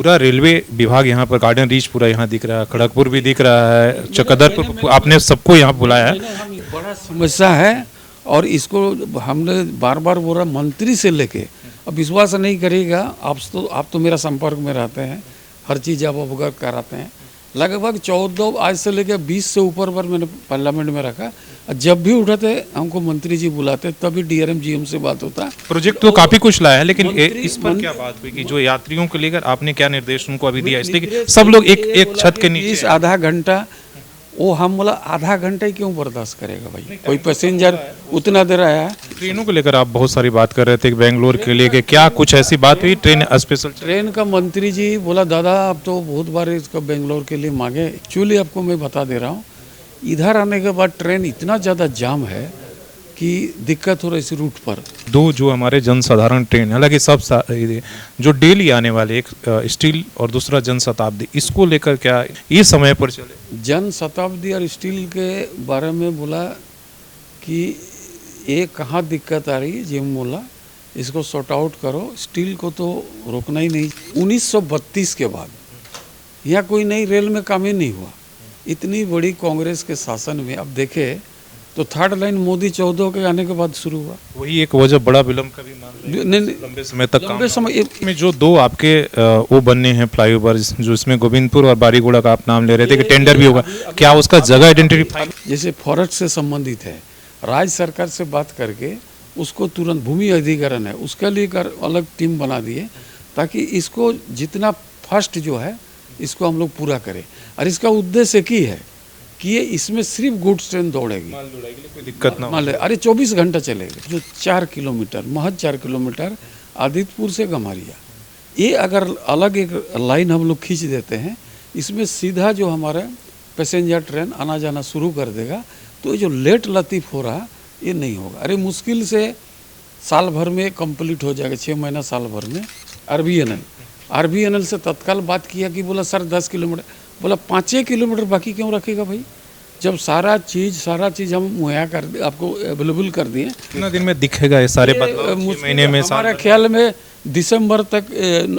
पूरा रेलवे विभाग यहाँ पर, गार्डन रीच पूरा यहाँ दिख रहा है, खड़गपुर भी दिख रहा है, चकदरपुर, आपने सबको यहाँ बुलाया है। बड़ा समस्या है और इसको हमने बार बार बोला मंत्री से लेके, अब विश्वास नहीं करेगा। आप तो मेरा संपर्क में रहते हैं, हर चीज़ आप अवगत कराते हैं। लगभग 14 आज से लेकर 20 से ऊपर बार मैंने पार्लियामेंट में रखा। जब भी उठाते हमको मंत्री जी बुलाते, तभी डीआरएम जीएम से बात होता। प्रोजेक्ट तो काफी कुछ लाया है, लेकिन इस पर क्या बात हुई कि जो यात्रियों को लेकर आपने क्या निर्देश उनको अभी दिया, इसलिए कि सब लोग एक छत के नीचे आधा घंटा, वो हम बोला आधा घंटा ही क्यों बर्दाश्त करेगा भाई, कोई पैसेंजर उतना देर आया है। ट्रेनों को लेकर आप बहुत सारी बात कर रहे थे बेंगलोर के लिए, क्या कुछ ऐसी बात हुई ट्रेन स्पेशल? ट्रेन का मंत्री जी बोला दादा अब तो बहुत बार इसका बेंगलोर के लिए मांगे। एक्चुअली आपको मैं बता दे रहा हूँ, इधर आने के बाद ट्रेन इतना ज़्यादा जाम है कि दिक्कत हो रही इस रूट पर। दो जो हमारे जनसाधारण ट्रेन, हालांकि सब जो डेली आने वाले, एक स्टील और दूसरा जन शताब्दी, इसको लेकर क्या ये समय पर चले? जन शताब्दी और स्टील के बारे में बोला कि ये कहाँ दिक्कत आ रही है, जिम बोला इसको सॉर्ट आउट करो, स्टील को तो रोकना ही नहीं। 1932 के बाद यहाँ कोई नई रेल में काम ही नहीं हुआ। इतनी बड़ी कांग्रेस के शासन में अब देखे तो थर्ड लाइन मोदी 14 के आने के बाद शुरू हुआ। वही एक वजह बड़ा विलम्ब का भी मान रहे हैं, लंबे समय तक लंबे समय में जो दो आपके वो बनने हैं फ्लाईओवर, जो इसमें गोविंदपुर और बारीगुड़ा का आप नाम ले रहे थे कि टेंडर भी होगा, क्या उसका जगह आइडेंटिफाई? जैसे फॉरेस्ट से संबंधित है, राज्य सरकार से बात करके उसको तुरंत भूमि अधिग्रहण है उसके लिए अलग टीम बना दिए, ताकि इसको जितना फर्स्ट जो है इसको हम लोग पूरा करें। और इसका उद्देश्य एक ही है कि ये इसमें सिर्फ गुड्स ट्रेन दौड़ेगी, कोई दिक्कत ना हो। मान ले अरे 24 घंटा चलेगा। जो 4 किलोमीटर महज 4 किलोमीटर आदितपुर से गम्हरिया, ये अगर अलग एक लाइन हम लोग खींच देते हैं, इसमें सीधा जो हमारा पैसेंजर ट्रेन आना जाना शुरू कर देगा, तो जो लेट लतीफ़ हो रहा ये नहीं होगा। अरे मुश्किल से साल भर में कंप्लीट हो जाएगा, 6 महीना साल भर में। आरबीएनएल से तत्काल बात किया कि बोला सर 10 किलोमीटर, बोला 5 किलोमीटर बाकी क्यों रखेगा भाई, जब सारा चीज़ हम मुहैया कर आपको अवेलेबल कर दिए। कितना दिन में दिखेगा ये सारे बदलाव? महीने में? हमारे ख्याल में दिसंबर तक,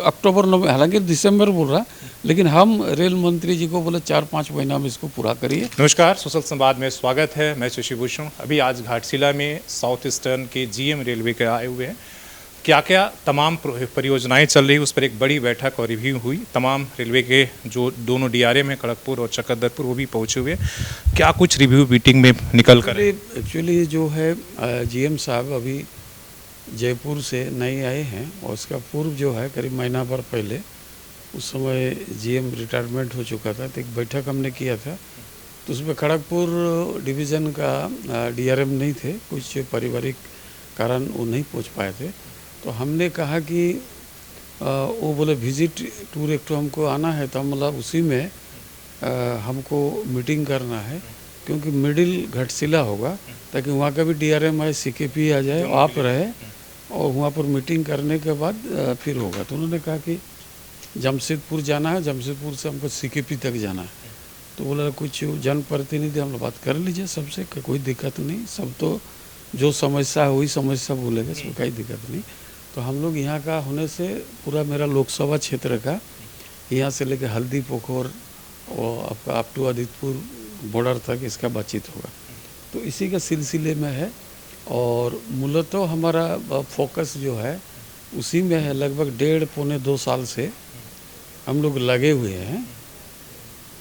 अक्टूबर नवंबर, हालांकि दिसंबर बोल रहा, लेकिन हम रेल मंत्री जी को बोले 4-5 महीना में इसको पूरा करिए। नमस्कार, सोशल संवाद में स्वागत है। मैं शशि भूषण। अभी आज घाटशिला में साउथ ईस्टर्न के जीएम रेलवे के आए हुए हैं। क्या क्या तमाम परियोजनाएं चल रही, उस पर एक बड़ी बैठक और रिव्यू हुई। तमाम रेलवे के जो दोनों डीआरएम है, खड़गपुर और चकदरपुर, वो भी पहुंचे हुए। क्या कुछ रिव्यू मीटिंग में निकल कर? एक्चुअली जो है जीएम साहब अभी जयपुर से नए आए हैं, और उसका पूर्व जो है करीब महीना भर पहले, उस समय जीएम रिटायरमेंट हो चुका था, तो एक बैठक हमने किया था। तो उसमें खड़गपुर डिवीज़न का डीआरएम नहीं थे, कुछ पारिवारिक कारण वो नहीं पहुंच पाए थे। तो हमने कहा कि वो बोले विजिट टूर एक तो हमको आना है, तो हम बोला उसी में हमको मीटिंग करना है, क्योंकि मिडिल घाटशिला होगा, ताकि वहाँ का भी डीआरएम आए, सीकेपी आ जाए, आप रहे, और वहाँ पर मीटिंग करने के बाद फिर होगा। तो उन्होंने कहा कि जमशेदपुर जाना है, जमशेदपुर से हमको सीकेपी तक जाना है। तो बोला कुछ जनप्रतिनिधि हम लोग बात कर लीजिए सबसे, कोई दिक्कत नहीं, सब तो जो समस्या है वही समस्या बोलेगा, इसमें कोई दिक्कत नहीं। तो हम लोग यहाँ का होने से पूरा मेरा लोकसभा क्षेत्र का, यहाँ से लेकर हल्दी पोखर और आपका अप टू आदितपुर बॉर्डर तक इसका बातचीत होगा। तो इसी के सिलसिले में है, और मूलतः हमारा फोकस जो है उसी में है। लगभग 1.5-2 साल से हम लोग लगे हुए हैं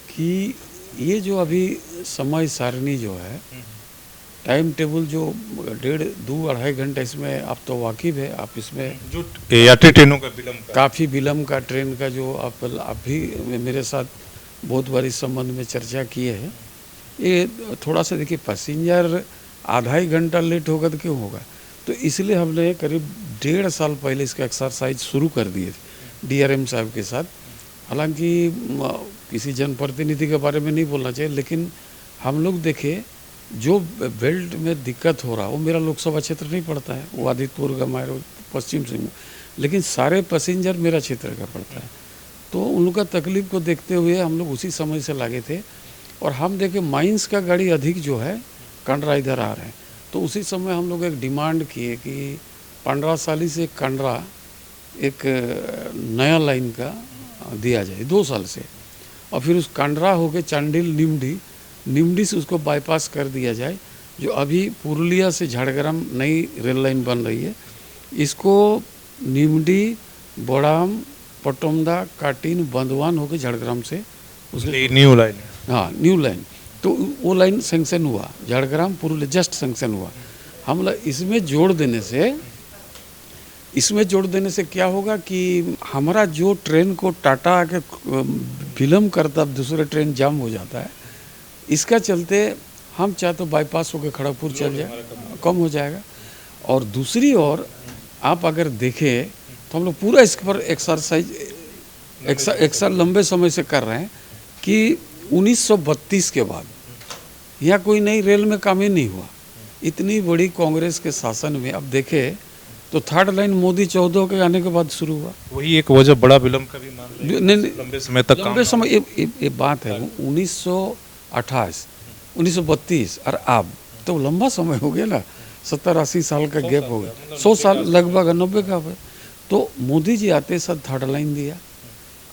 कि ये जो अभी समय सारणी जो है, टाइम टेबल जो 1.5-2-2.5 घंटा, इसमें आप तो वाकिफ है, आप इसमें जो यात्री ट्रेनों का विलम्ब, काफ़ी विलम्ब का ट्रेन का जो आप भी मेरे साथ बहुत बार इस संबंध में चर्चा किए हैं। ये थोड़ा सा देखिए, पैसेंजर आधा ही घंटा लेट होगा तो क्यों होगा, तो इसलिए हमने करीब 1.5 साल पहले इसका एक्सरसाइज शुरू कर दिए थे डीआरएम साहब के साथ। हालांकि किसी जनप्रतिनिधि के बारे में नहीं बोलना चाहिए, लेकिन हम लोग देखें जो बेल्ट में दिक्कत हो रहा, वो मेरा लोकसभा क्षेत्र नहीं पड़ता है, वो आदितपुर गमायर पश्चिम सिंह, लेकिन सारे पैसेंजर मेरा क्षेत्र का पड़ता है। तो उन लोग का तकलीफ को देखते हुए हम लोग उसी समय से लगे थे। और हम देखें माइंस का गाड़ी अधिक जो है कंडरा इधर आ रहे हैं, तो उसी समय हम लोग एक डिमांड किए कि 15 साली से कंडरा एक नया लाइन का दिया जाए 2 साल से, और फिर उस कांड्रा होके चांडिल निमडी, निमडी से उसको बाईपास कर दिया जाए। जो अभी पुरुलिया से झाड़ग्राम नई रेल लाइन बन रही है, इसको निमडी, बड़ाम, पटोमदा, काटिन, बंदवान होके झाड़ग्राम से उसके न्यू लाइन है। हाँ न्यू लाइन, तो वो लाइन सेंक्शन हुआ, झाड़ग्राम पुरुलिया जस्ट सेंक्शन हुआ। हम इसमें जोड़ देने से क्या होगा कि हमारा जो ट्रेन को टाटा आके विलम्ब करता, दूसरे ट्रेन जाम हो जाता है, इसका चलते हम चाहे तो बाईपास होकर खड़गपुर चल जाए, कम हो जाएगा। और दूसरी ओर आप अगर देखें तो हम लोग पूरा इसके पर एक्सरसाइज एक साल लंबे समय से कर रहे हैं कि 1932 के बाद यहाँ कोई नई रेल में काम ही नहीं हुआ। इतनी बड़ी कांग्रेस के शासन में अब देखें तो थर्ड लाइन मोदी 14 के आने के बाद शुरू हुआ। वही एक वजह बड़ा विलम्ब का भी मान लें, नहीं, लंबे समय तक लंबे समय ये बात है 1928, 1932 और अब तो लंबा समय हो गया ना, 70-80 साल का गैप हो गया, 100 साल लगभग 90 का है। तो मोदी जी आते साथ थर्ड लाइन दिया।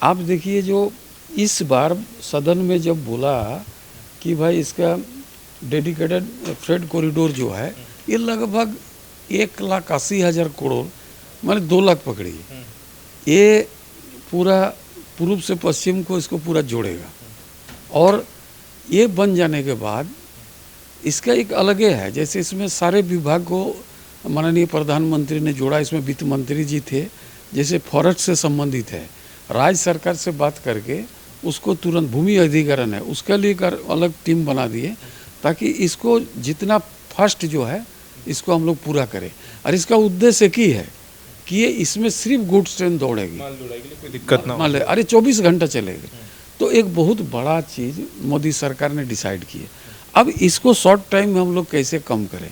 आप देखिए जो इस बार सदन में जब बोला कि भाई इसका डेडिकेटेड फ्रेट कॉरिडोर जो है ये लगभग 1,80,000 करोड़ माने 2 लाख पकड़िए, ये पूरा पूर्व से पश्चिम को इसको पूरा जोड़ेगा। और ये बन जाने के बाद इसका एक अलग है, जैसे इसमें सारे विभाग को माननीय प्रधानमंत्री ने जोड़ा। इसमें वित्त मंत्री जी थे, जैसे फॉरेस्ट से संबंधित है, राज्य सरकार से बात करके उसको तुरंत भूमि अधिग्रहण है उसके लिए अलग टीम बना दिए, ताकि इसको जितना फर्स्ट जो है इसको हम लोग पूरा करें। और इसका उद्देश्य एक ही है कि ये इसमें सिर्फ गुड्स ट्रेन दौड़ेगी, कोई दिक्कत ना हो। मान ले अरे 24 घंटा चलेगी। तो एक बहुत बड़ा चीज़ मोदी सरकार ने डिसाइड की है। अब इसको शॉर्ट टाइम में हम लोग कैसे कम करें,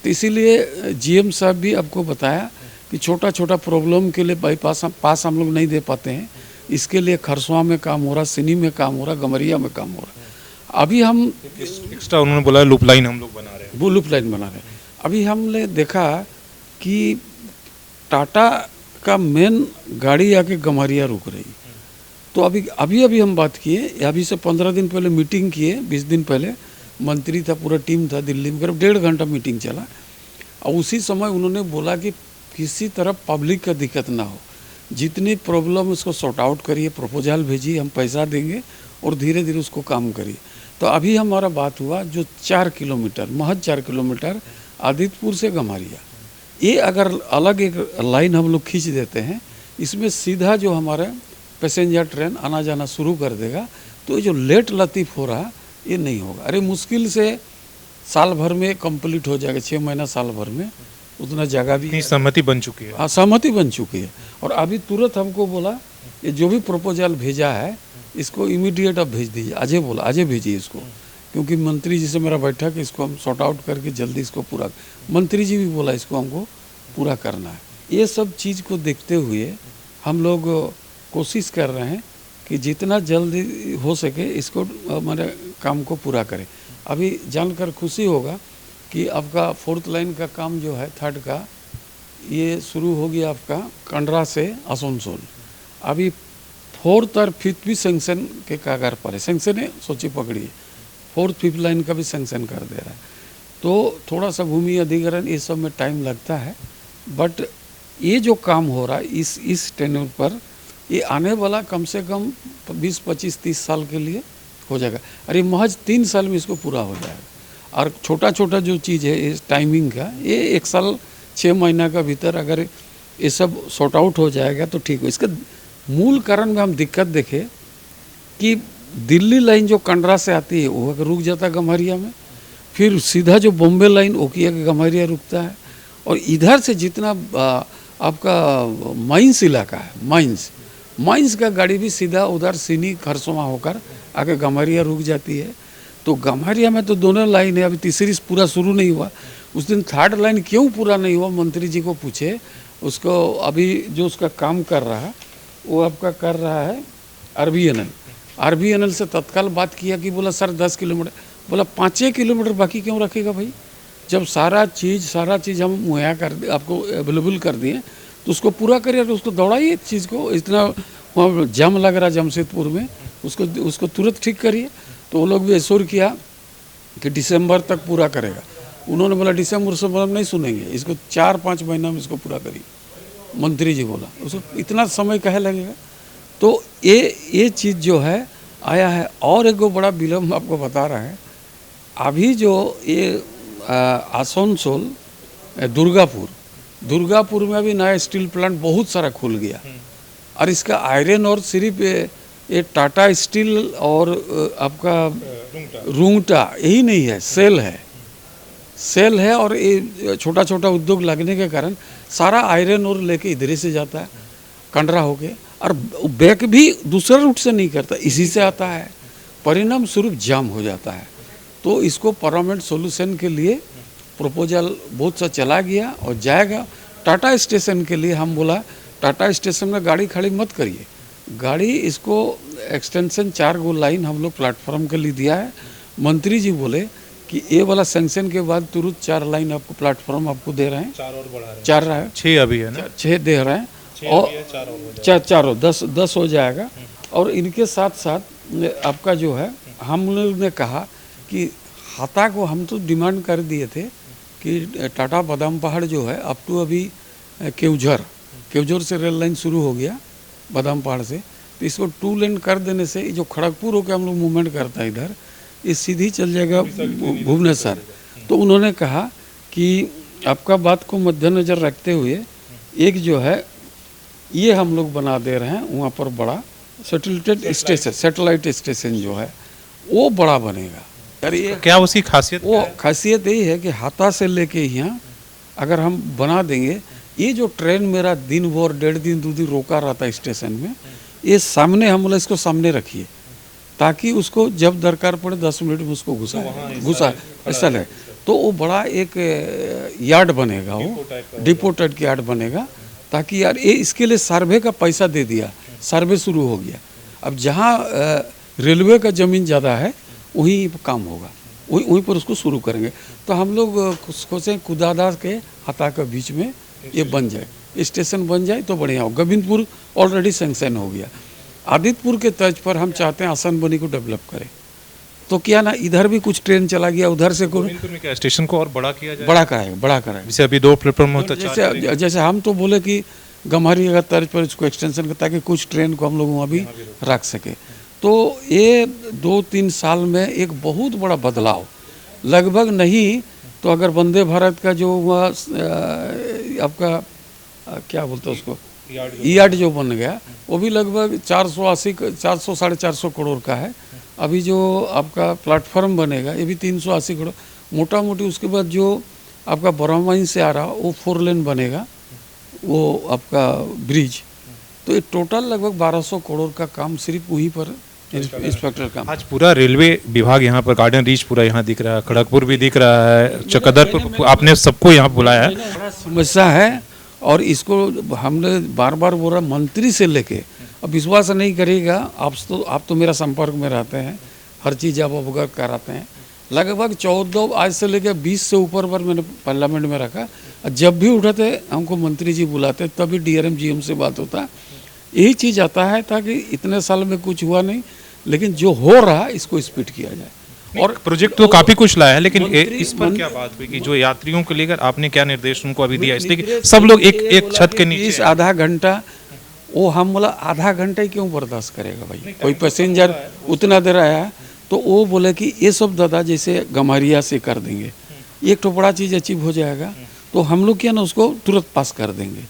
तो इसीलिए जीएम साहब भी आपको बताया कि छोटा छोटा प्रॉब्लम के लिए बाईपास पास हम लोग नहीं दे पाते हैं, इसके लिए खरसवा में काम हो रहा, सिनी में काम हो रहा, गमरिया में काम हो रहा। अभी हम एक्स्ट्रा उन्होंने बोला लूप लाइन हम लोग बना रहे हैं, वो लूप लाइन बना रहे हैं। अभी हमने देखा कि टाटा का मेन गाड़ी आके गमरिया रुक रही, तो अभी हम बात किए, अभी से 15 दिन पहले मीटिंग किए, 20 दिन पहले मंत्री था, पूरा टीम था दिल्ली में, करीब 1.5 घंटा मीटिंग चला। और उसी समय उन्होंने बोला कि किसी तरह पब्लिक का दिक्कत ना हो, जितनी प्रॉब्लम उसको सॉर्ट आउट करिए, प्रपोजल भेजिए, हम पैसा देंगे और धीरे धीरे उसको काम करिए। तो अभी हमारा बात हुआ जो 4 किलोमीटर, महज 4 किलोमीटर आदित्यपुर से गम्हरिया, ये अगर अलग एक लाइन हम लोग खींच देते हैं, इसमें सीधा जो हमारा पैसेंजर ट्रेन आना जाना शुरू कर देगा, तो ये जो लेट लतीफ़ हो रहा ये नहीं होगा। अरे मुश्किल से साल भर में कंप्लीट हो जाएगा, 6 महीना साल भर में, उतना जगह भी सहमति बन चुकी है। हाँ सहमति बन चुकी है। और अभी तुरंत हमको बोला ये जो भी प्रपोजल भेजा है इसको इमीडिएट अब भेज दीजिए, अजय बोला अजय भेजिए इसको, क्योंकि मंत्री जी से मेरा बैठक इसको हम सॉर्ट आउट करके जल्दी इसको पूरा, मंत्री जी भी बोला इसको हमको पूरा करना है। ये सब चीज़ को देखते हुए हम लोग कोशिश कर रहे हैं कि जितना जल्दी हो सके इसको हमारे काम को पूरा करें। अभी जानकर खुशी होगा कि आपका 4th लाइन का काम जो है 3rd का, ये शुरू हो गया आपका कंडरा से आसनसोल। अभी 4th और 5th भी सेंक्शन के कागार पर है, सेंक्शन है, सोची पकड़िए, 4th 5th लाइन का भी सेंक्शन कर दे रहा है। तो थोड़ा सा भूमि अधिग्रहण ये सब में टाइम लगता है, बट ये जो काम हो रहा है इस टेन्योर पर, ये आने वाला कम से कम 20, 25, 30 साल के लिए हो जाएगा। अरे महज 3 साल में इसको पूरा हो जाएगा। और छोटा छोटा जो चीज़ है इस टाइमिंग का, ये 1 साल 6 महीना का भीतर अगर ये सब सॉर्ट आउट हो जाएगा तो ठीक हो। इसका मूल कारण में हम दिक्कत देखें कि दिल्ली लाइन जो कंडरा से आती है वो रुक जाता है गम्हरिया में, फिर सीधा जो बॉम्बे लाइन वो किया गम्हरिया रुकता है, और इधर से जितना आपका माइंस इलाका है, माइंस का गाड़ी भी सीधा उधर सिनी खरसोमा होकर आके गम्हरिया रुक जाती है। तो गम्हरिया में तो दोनों लाइन है, अभी तीसरी पूरा शुरू नहीं हुआ। उस दिन 3rd लाइन क्यों पूरा नहीं हुआ, मंत्री जी को पूछे, उसको अभी जो उसका काम कर रहा है वो आपका कर रहा है आरबीएनएल से तत्काल बात किया कि बोला सर 10 किलोमीटर, बोला 5 किलोमीटर बाकी क्यों रखेगा भाई, जब सारा चीज़ हम मुहैया कर आपको अवेलेबल कर दिए तो उसको पूरा करिए, तो उसको दौड़ाइए चीज़ को, इतना वहाँ जाम लग रहा जमशेदपुर में, उसको तुरंत ठीक करिए। तो वो लोग भी एश्योर किया कि दिसंबर तक पूरा करेगा। उन्होंने बोला दिसंबर से हम नहीं सुनेंगे, इसको 4-5 महीना में इसको पूरा करिए। मंत्री जी बोला उसको इतना समय कहे लगेगा। तो ये चीज़ जो है आया है। और एक बड़ा विलम्ब आपको बता रहा है, अभी जो ये आसनसोल दुर्गापुर में अभी नया स्टील प्लांट बहुत सारा खुल गया, और इसका आयरन और सिर्फ ये टाटा स्टील और आपका रुंगटा यही नहीं है, सेल है। और ये छोटा छोटा उद्योग लगने के कारण सारा आयरन और लेके इधर से जाता है कंडरा होके, और बैक भी दूसरा रूट से नहीं करता, इसी से आता है। परिणाम स्वरूप जाम हो जाता है। तो इसको परमानेंट सॉल्यूशन के लिए प्रपोजल बहुत सा चला गया और जाएगा। टाटा स्टेशन के लिए हम बोला टाटा स्टेशन में गाड़ी खड़ी मत करिए, गाड़ी इसको एक्सटेंशन 4 गो लाइन हम लोग प्लेटफॉर्म के लिए दिया है। मंत्री जी बोले कि ये वाला सेंक्शन के बाद तुरंत 4 लाइन आपको प्लेटफॉर्म आपको दे रहे हैं, 4 और बढ़ा रहे हैं, 4 रहा है, 6 अभी है ना, 6 दे रहे हैं, और 4 10 हो जाएगा। और इनके साथ साथ आपका जो है हम लोग ने कहा कि हाता को हम तो डिमांड कर दिए थे कि टाटा बादाम पहाड़ जो है अप टू अभी केवझर से रेल लाइन शुरू हो गया बादाम पहाड़ से, तो इसको 2 लेन कर देने से जो खड़गपुर होकर हम लोग मूवमेंट करता है इधर, ये सीधी चल जाएगा भुवनेश्वर। तो उन्होंने कहा कि आपका बात को मद्देनज़र रखते हुए एक जो है ये हम लोग बना दे रहे हैं, वहाँ पर बड़ा सैटेलाइट स्टेशन जो है वो बड़ा बनेगा। यार ये क्या उसकी खासियत वो खासियत यही है कि हाथा से लेके यहाँ अगर हम बना देंगे, ये जो ट्रेन मेरा दिन भर 1.5 दिन 2 दिन रोका रहता है स्टेशन में, ये सामने हम लोग इसको सामने रखिए ताकि उसको जब दरकार पड़े 10 मिनट में उसको घुसा ऐसा है। तो वो बड़ा एक यार्ड बनेगा, वो डिपो टाइप का यार्ड बनेगा, ताकि यार ये इसके लिए सर्वे का पैसा दे दिया, सर्वे शुरू हो गया। अब जहाँ रेलवे का ज़मीन ज़्यादा है वहीं काम होगा, वहीं पर उसको शुरू करेंगे। तो हम लोग सोचें कुदादा के हाथा के बीच में ये बन जाए, स्टेशन बन जाए तो बढ़िया हो। गोविंदपुर ऑलरेडी सेंक्शन हो गया। आदित्यपुर के तर्ज पर हम चाहते हैं आसनबनी को डेवलप करें, तो क्या ना इधर भी कुछ ट्रेन चला गया, उधर से गोविंदपुर में क्या स्टेशन को और बड़ा किया जाए, बड़ा कराएगा। जैसे अभी 2 प्लेटफॉर्म होता है, जैसे हम तो बोले कि गम्हारी का तर्ज पर इसको एक्सटेंशन कर, ताकि कुछ ट्रेन को हम लोग वहाँ भी रख सके। तो ये 2-3 साल में एक बहुत बड़ा बदलाव, लगभग नहीं तो अगर वंदे भारत का जो हुआ आपका क्या बोलते हैं उसको यार्ड जो बन गया, वो भी लगभग 400-450 करोड़ का है। अभी जो आपका प्लेटफॉर्म बनेगा ये भी 380 करोड़ मोटा मोटी। उसके बाद जो आपका बरामाइन से आ रहा वो 4 लेन बनेगा, वो आपका ब्रिज। तो ये टोटल लगभग 1200 करोड़ का काम सिर्फ वहीं पर इंस्पेक्टर का। आज पूरा रेलवे विभाग यहाँ पर, गार्डन रीच पूरा यहाँ दिख रहा है, खड़गपुर भी दिख रहा है, चकदरपुर, आपने सबको यहाँ बुलाया है। बड़ा समस्या है और इसको हमने बार बार बोला मंत्री से लेके, अब विश्वास नहीं करिएगा, आप तो मेरा संपर्क में रहते हैं, हर चीज़ आप अवगत कराते हैं। लगभग 14 आज से लेकर 20 से ऊपर बार मैंने पार्लियामेंट में रखा। जब भी उठाते हमको मंत्री जी बुलाते, तभी DRM GM से बात होता। यही चीज़ आता है ताकि इतने साल में कुछ हुआ नहीं, लेकिन जो हो रहा है इसको स्पीड किया जाए। और प्रोजेक्ट तो काफी कुछ लाया है, लेकिन इस पर क्या बात हुई कि जो यात्रियों को लेकर आपने क्या निर्देश उनको अभी दिया, इसलिए कि सब लोग एक छत के नीचे आधा घंटा, वो हम बोला आधा घंटा ही क्यों बर्दाश्त करेगा भाई, कोई पैसेंजर उतना देर आया। तो वो बोले कि ये सब दादा जैसे गम्हारिया से कर देंगे, एक तो बड़ा चीज़ अचीव हो जाएगा, तो हम लोग क्या ना उसको तुरंत पास कर देंगे।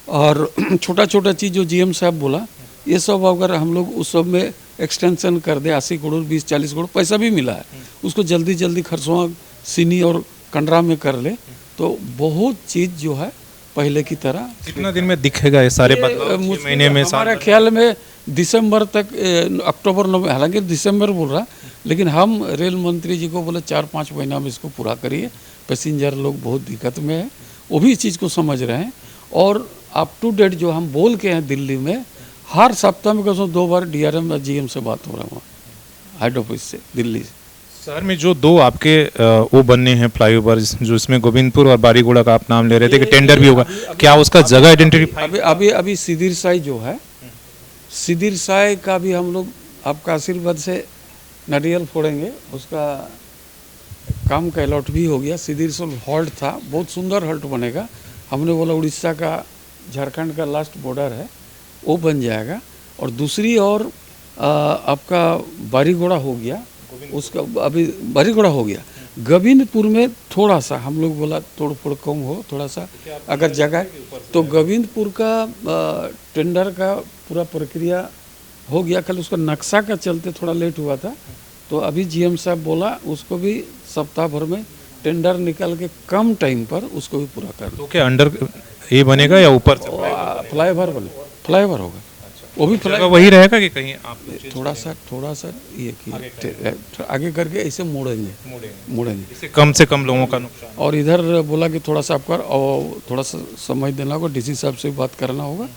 और छोटा छोटा चीज़ जो GM साहब बोला, ये सब अगर हम लोग उस सब में एक्सटेंशन कर दे, 80 करोड़ 20-40 करोड़ पैसा भी मिला है, उसको जल्दी जल्दी खरसों सीनी और कंडरा में कर ले, तो बहुत चीज़ जो है पहले की तरह। कितना दिन में दिखेगा ये सारे बदलाव? महीने में? हमारे ख्याल में दिसंबर तक, अक्टूबर नवंबर, हालांकि दिसंबर बोल रहा, लेकिन हम रेल मंत्री जी को बोले 4-5 महीना में इसको पूरा करिए। पैसेंजर लोग बहुत दिक्कत में है, वो भी इस चीज़ को समझ रहे हैं। और अप टू डेट जो हम बोल के हैं, दिल्ली में हर सप्ताह में कसम 2 बार DRM और GM से बात हो रहा है, हेड ऑफिस से दिल्ली से। शहर में जो 2 आपके वो बनने हैं फ्लाईओवर, जो इसमें गोविंदपुर और बारीगुड़ा का आप नाम ले रहे थे कि टेंडर भी होगा, क्या उसका जगह आइडेंटिफाई? अभी सीधीर साई जो है, सिदिर साय का भी हम लोग आपका आशीर्वाद से नारियल फोड़ेंगे, उसका काम का अलॉट भी हो गया। सिदिर से हॉल्ट था, बहुत सुंदर हॉल्ट बनेगा। हमने बोला उड़ीसा का झारखंड का लास्ट बॉर्डर है वो बन जाएगा। और दूसरी और आपका बारीगोड़ा हो गया, उसका अभी बारीगोड़ा हो गया। गोविंदपुर में थोड़ा सा हम लोग बोला तोड़ फोड़ कम हो थोड़ा सा अगर जगह, तो गोविंदपुर का टेंडर का पूरा प्रक्रिया हो गया, कल उसका नक्शा का चलते थोड़ा लेट हुआ था। तो अभी जीएम साहब बोला उसको भी सप्ताह भर में टेंडर निकल के कम टाइम पर उसको भी पूरा कर तो क्या अंडर ये बनेगा या ऊपर से? फ्लाईओवर बने, फ्लाईओवर होगा। वो भी जगह वही रहेगा कि कहीं आप थोड़ा सा ये कि आगे करके ऐसे मोड़ेंगे इससे कम से कम लोगों का नुकसान? और इधर बोला कि थोड़ा सा आपका और थोड़ा सा समय देना होगा, डीसी साहब से बात करना होगा।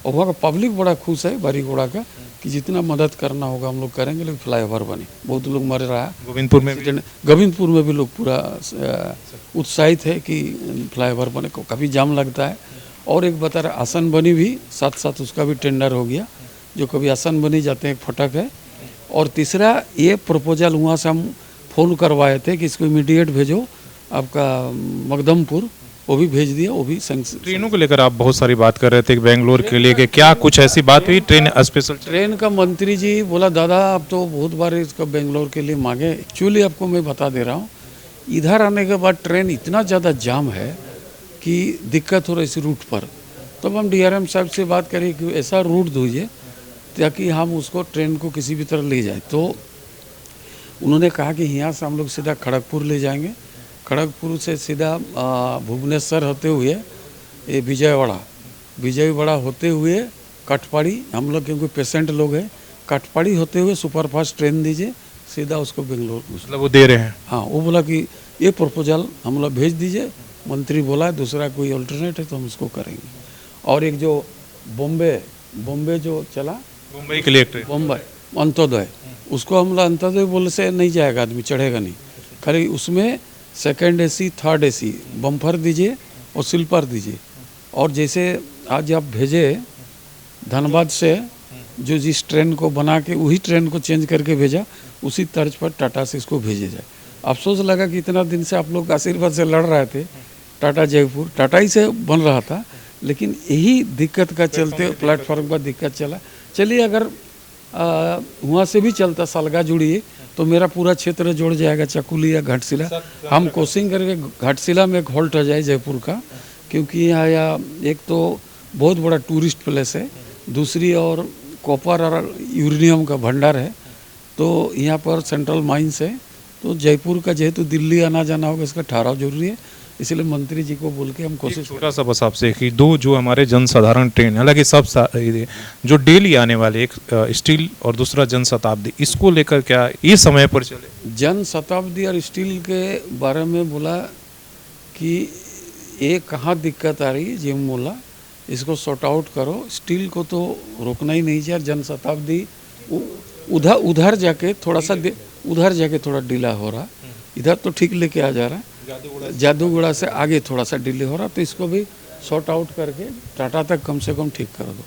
और वहाँ का पब्लिक बड़ा खुश है बारीगोड़ा का कि जितना मदद करना होगा हम लोग करेंगे, लेकिन फ्लाईओवर बने। बहुत लोग मर रहा है गोविंदपुर में भी लोग पूरा उत्साहित है कि फ्लाईओवर बने, काफ़ी जाम लगता है। और एक बता रहा आसन बनी भी साथ साथ उसका भी टेंडर हो गया, जो कभी आसन बनी जाते हैं, एक फटक है। और तीसरा ये प्रपोजल वहाँ से हम फ़ोन करवाए थे कि इसको इमीडिएट भेजो आपका मकदमपुर, वो भी भेज दिया, वो भी ट्रेनों को लेकर आप बहुत सारी बात कर रहे थे बेंगलोर के लिए, कि क्या कुछ ऐसी बात हुई? ट्रेन स्पेशल ट्रेन का मंत्री जी बोला दादा आप तो बहुत बार इसका बेंगलोर के लिए मांगे। एक्चुअली आपको मैं बता दे रहा हूँ, इधर आने के बाद ट्रेन इतना ज़्यादा जाम है कि दिक्कत हो रही इस रूट पर। तब हम डीआरएम साहब से बात करें कि ऐसा रूट दीजिए ताकि हम उसको ट्रेन को किसी भी तरह ले जाए। तो उन्होंने कहा कि यहाँ से हम लोग सीधा खड़गपुर ले जाएंगे, खड़गपुर से सीधा भुवनेश्वर होते हुए ये विजयवाड़ा होते हुए कटपाड़ी, हम लोग क्योंकि पेशेंट लोग हैं, कटपाड़ी होते हुए सुपरफास्ट ट्रेन दीजिए सीधा उसको बेंगलोर। मतलब वो दे रहे हैं? हाँ, वो बोला कि ये प्रपोजल हम लोग भेज दीजिए, मंत्री बोला दूसरा कोई अल्टरनेट है तो हम उसको करेंगे। और एक जो बॉम्बे जो चला, मुंबई के लिए ट्रेन, बॉम्बे अंत्योदय, उसको हम लोग अंत्योदय बोले से नहीं जाएगा, आदमी चढ़ेगा नहीं, खाली उसमें second AC third AC bumper दीजिए और स्लीपर दीजिए। और जैसे आज आप भेजे धनबाद से जो जिस ट्रेन को बना के वही ट्रेन को चेंज करके भेजा, उसी तर्ज पर टाटा से इसको भेजे जाए। अफसोस लगा कि इतना दिन से आप लोग आशीर्वाद से लड़ रहे थे, टाटा जयपुर टाटा ही से बन रहा था, लेकिन यही दिक्कत का चलते प्लेटफॉर्म का दिक्कत चला। चलिए अगर वहाँ से भी चलता सालगा जुड़ी तो मेरा पूरा क्षेत्र जुड़ जाएगा, चकुली या घाटशिला। हम कोशिश करके घाटशिला में एक हॉल्ट हो जाए जयपुर का, क्योंकि यहाँ एक तो बहुत बड़ा टूरिस्ट प्लेस है, दूसरी और कॉपर और यूरेनियम का भंडार है। तो यहाँ पर सेंट्रल माइंस है, तो जयपुर का जेहेतु दिल्ली आना जाना होगा, इसका ठहराव जरूरी है, इसलिए मंत्री जी को बोल के हम कोशिश। छोटा सा बस आपसे कि दो जो हमारे जनसाधारण ट्रेन, हालांकि सब जो डेली आने वाले, एक स्टील और दूसरा जनशताब्दी, इसको लेकर क्या ये समय पर चले? जनशताब्दी और स्टील के बारे में बोला कि ये कहाँ दिक्कत आ रही है, जिम बोला इसको सॉर्ट आउट करो, स्टील को तो रोकना ही नहीं चाहिए। जनशताब्दी उधर जाके थोड़ा डिला हो रहा, इधर तो ठीक लेके आ जा रहा है, जादूगोड़ा से आगे थोड़ा सा डिले हो रहा, तो इसको भी सॉर्ट आउट करके टाटा तक कम से कम ठीक कर दो।